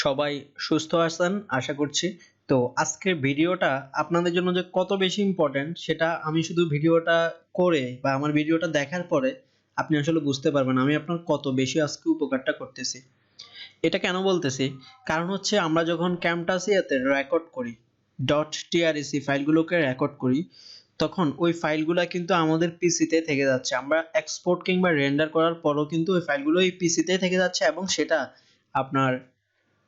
সবাই সুস্থ আছেন আশা করছি। তো আজকের ভিডিওটা আপনাদের জন্য যে কত বেশি ইম্পর্টেন্ট সেটা আমি শুধু ভিডিওটা করে বা আমার ভিডিওটা দেখার পরে আপনি আসলে বুঝতে পারবেন আমি আপনার কত বেশি আজকে উপকারটা করতেছি। এটা কেন বলতেছি? কারণ হচ্ছে আমরা যখন ক্যামটাসিয়াতে রেকর্ড করি, .trec ফাইলগুলোকে রেকর্ড করি, তখন ওই ফাইলগুলা কিন্তু আমাদের পিসিতে থেকে যাচ্ছে। আমরা এক্সপোর্ট কিংবা রেন্ডার করার পরও কিন্তু ওই ফাইলগুলো এই পিসিতে থেকে যাচ্ছে এবং সেটা আপনার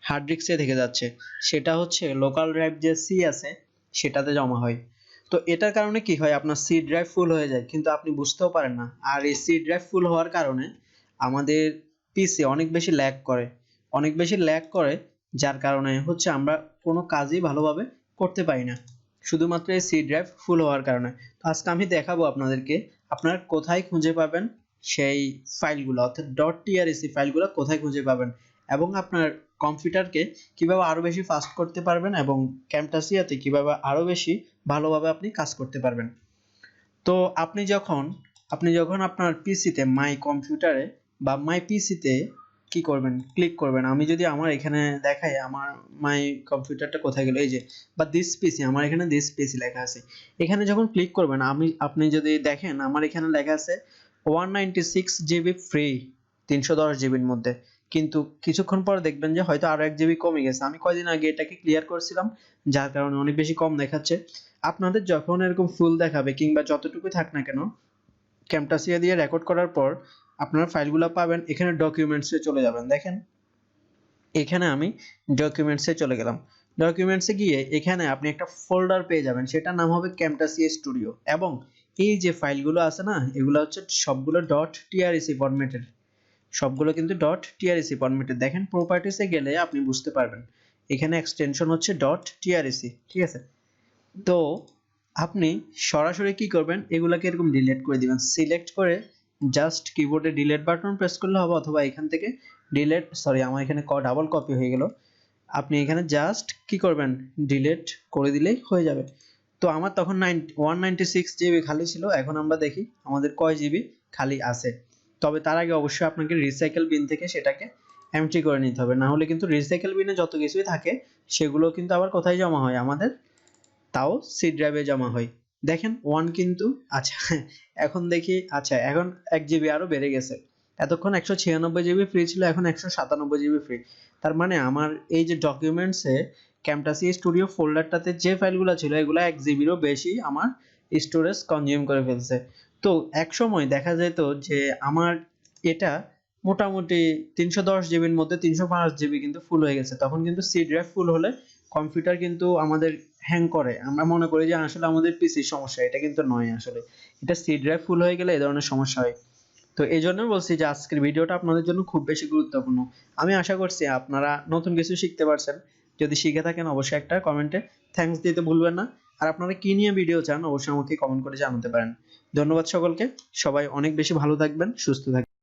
হার্ড ডিস্কে থেকে যাচ্ছে। সেটা হচ্ছে লোকাল ড্রাইভ যে সি আছে সেটাতে জমা হয়। তো এটার কারণে কি হয়, আপনার সি ড্রাইভ ফুল হয়ে যায় কিন্তু আপনি বুঝতেও পারেন না। আর এই সি ড্রাইভ ফুল হওয়ার কারণে আমাদের পিসি অনেক বেশি ল্যাগ করে যার কারণে হচ্ছে আমরা কোনো কাজই ভালোভাবে করতে পারি না, শুধুমাত্র এই সি ড্রাইভ ফুল হওয়ার কারণে। তো আজকে আমি দেখাবো আপনাদেরকে আপনারা কোথায় খুঁজে পাবেন সেই ফাইলগুলো, অর্থাৎ .trec ফাইলগুলো কোথায় খুঁজে পাবেন এবং আপনার কম্পিউটারকে কিভাবে আরো বেশি ফাস্ট করতে পারবেন এবং ক্যামটাসিয়াতে কিভাবে আরো বেশি ভালোভাবে আপনি কাজ করতে পারবেন। তো আপনি যখন আপনার পিসিতে মাই কম্পিউটারে বা মাই পিসিতে কি করবেন, ক্লিক করবেন। আমি যদি আমার এখানে দেখাই আমার মাই কম্পিউটারটা কোথায় গেল, এই যে, বা দিস পিসি, আমার এখানে দিস পিসি লেখা আছে। এখানে যখন ক্লিক করবেন আপনি যদি দেখেন আমার এখানে লেখা আছে 196 জিবি ফ্রি 310 জিবির মধ্যে, কিন্তু কিছুক্ষণ পর দেখবেন যে হয়তো আরো 1 জিবি কমে গেছে। আমি কয়দিন আগে এটাকে ক্লিয়ার করছিলাম যার কারণে অনেক বেশি কম দেখাচ্ছে। আপনাদের যখন এরকম ফুল দেখাবে কিংবা যতটুকু থাক না কেন ক্যামটাসিয়া দিয়ে রেকর্ড করার পর আপনারা ফাইলগুলো পাবেন, এখানে ডকুমেন্টসে চলে যাবেন। দেখেন এখানে আমি ডকুমেন্টসে চলে গেলাম। ডকুমেন্টসে গিয়ে এখানে আপনি একটা ফোল্ডার পেয়ে যাবেন, সেটার নাম হবে ক্যামটাসিয়া স্টুডিও। এবং এই যে ফাইলগুলো আছে না, এগুলো হচ্ছে সবগুলো .trec ফরম্যাটের, সবগুলো কিন্তু .trec ফরম্যাটের। দেখেন প্রপার্টিসে গেলে আপনি বুঝতে পারবেন এখানে এক্সটেনশন হচ্ছে .trec, ঠিক আছে? তো আপনি সরাসরি কি করবেন, এগুলাকে এরকম ডিলিট করে দিবেন। সিলেক্ট করে জাস্ট কিবোর্ডে ডিলিট বাটন প্রেস করলে হবে, অথবা এখান থেকে আমার এখানে ডাবল কপি হয়ে গেল। আপনি এখানে জাস্ট কি করবেন, ডিলিট করে দিলেই হয়ে যাবে। তো আমার তখন 196 জিবি খালি ছিল, এখন আমরা দেখি আমাদের কয় জিবি খালি আছে। তবে তার আগে অবশ্যই আপনাকে রিসাইকেল বিন থেকে সেটাকে এমটি করে নিতে হবে, না হলে কিন্তু রিসাইকেল বিনে যত কিছুই থাকে সেগুলো কিন্তু আবার কোথায় জমা হয়, আমাদের তাও সি ড্রাইভে জমা হয়। দেখেন ওয়ান কিন্তু, আচ্ছা এখন দেখি, আচ্ছা এখন 1 জিবি আরো বেড়ে গেছে। এতক্ষণ 196 জিবি ফ্রি ছিল, এখন 197 জিবি ফ্রি। তার মানে আমার এই যে ডকুমেন্টসে ক্যামটাসিয়া স্টুডিও ফোল্ডারটাতে যে ফাইলগুলো ছিল এগুলো 1 জিবিরও বেশি আমার স্টোরেজ কনজিউম করে ফেলছে। তো এক সময় দেখা যেত যে আমার এটা মোটামুটি 310 জিবির মধ্যে 305 জিবি কিন্তু ফুল হয়ে গেছে। তখন কিন্তু সি ড্রাইভ ফুল হলে কম্পিউটার কিন্তু আমাদের হ্যাং করে, আমরা মনে করি যে আসলে আমাদের পিসির সমস্যা, এটা কিন্তু নয়। আসলে এটা সি ড্রাইভ ফুল হয়ে গেলে এই ধরনের সমস্যা হয়। তো এই জন্য বলছি যে আজকের ভিডিওটা আপনাদের জন্য খুব বেশি গুরুত্বপূর্ণ। আমি আশা করছি আপনারা নতুন কিছু শিখতে পারছেন। যদি শিখে থাকেন অবশ্যই একটা কমেন্টে থ্যাঙ্কস দিতে ভুলবেন না। আর আপনারা কি নিয়ে ভিডিও চান অবশ্যই আমাকে কমেন্ট করে জানাতে পারেন। ধন্যবাদ সকলকে, সবাই অনেক বেশি ভালো থাকবেন, সুস্থ থাকবেন।